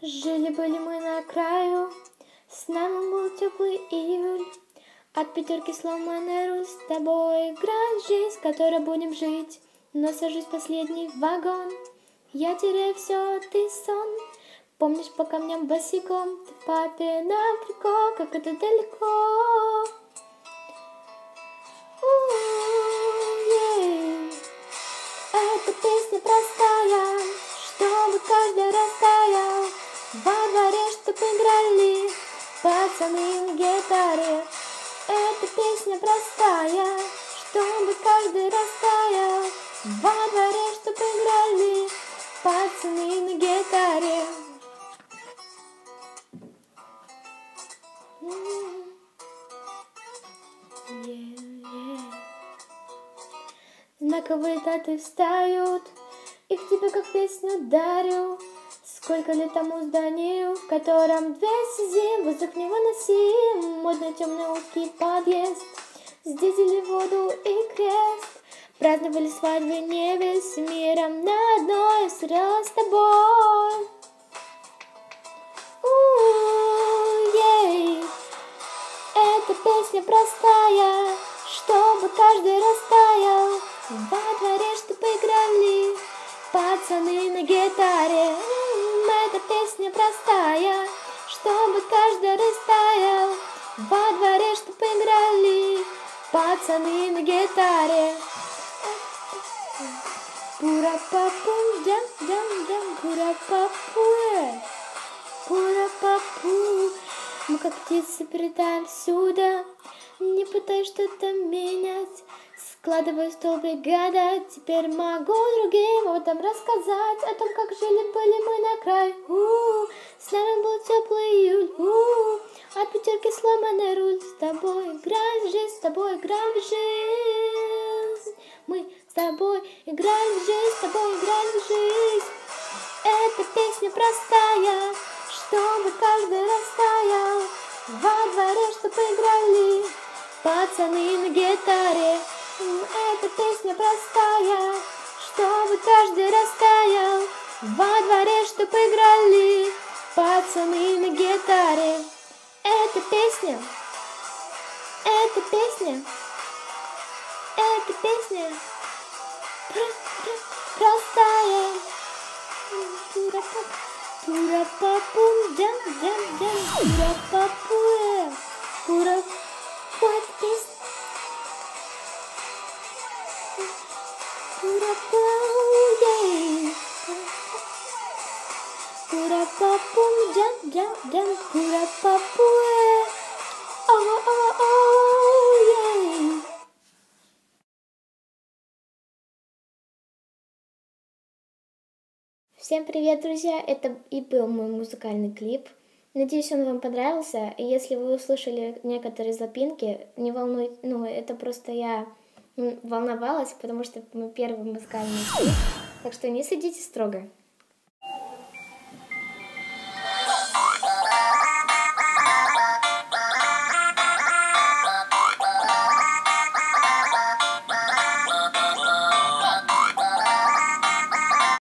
Жили-были мы на краю, с нами был теплый июль. От пятерки сломанный руль, с тобой играть жизнь, с которой будем жить. Но сажусь в последний вагон, я теряю все, ты сон. Помнишь, по камням босиком, ты папе на прикол, как это далеко. Эта песня простая, чтобы каждый растаял. Во дворе, чтоб играли пацаны на гитаре. Эта песня простая, чтобы каждый растаял. Во дворе, чтоб играли пацаны на гитаре. Знаковые даты встают, и к тебе как песню дарю. Сколько лет тому зданию, в котором 200 зим, воздух невыносим, модный темный узкий подъезд. Здесь дели воду и крест, праздновали свадьбы не весь миром, на одной срёл с тобой. Эта песня простая, чтобы каждый растаял. Во дворе, чтоб играли пацаны на гитаре. Эта песня простая, чтобы каждый растаял. Во дворе, чтоб играли пацаны на гитаре. Пура-папу, дям-дям-дям, пура-папу, пура-папу. Мы как птицы прилетаем сюда, не пытай что-то менять. Складываю столбик гадать, теперь могу другим об этом рассказать. О том, как жили-были мы на краю. С нами был теплый июль. От пятерки сломанный руль. С тобой играли в жизнь, с тобой играли в жизнь. Мы с тобой играли в жизнь, с тобой играли в жизнь. Эта песня простая, чтобы каждый растаял. Во дворе, чтоб играли пацаны на гитаре. Эта песня простая, чтобы каждый растаял. Во дворе, чтоб играли пацаны на гитаре. Эта песня простая. Пура-папу, дям-дям-дям, пура-папу, пура-папу, эта песня. Пура-папу, дям-дям-дям, пура-папу, Всем привет, друзья! Это и был мой музыкальный клип. Надеюсь, он вам понравился. И если вы услышали некоторые запинки, не волнуйтесь, это просто я волновалась, потому что это мой первый музыкальный клип. Так что не судите строго.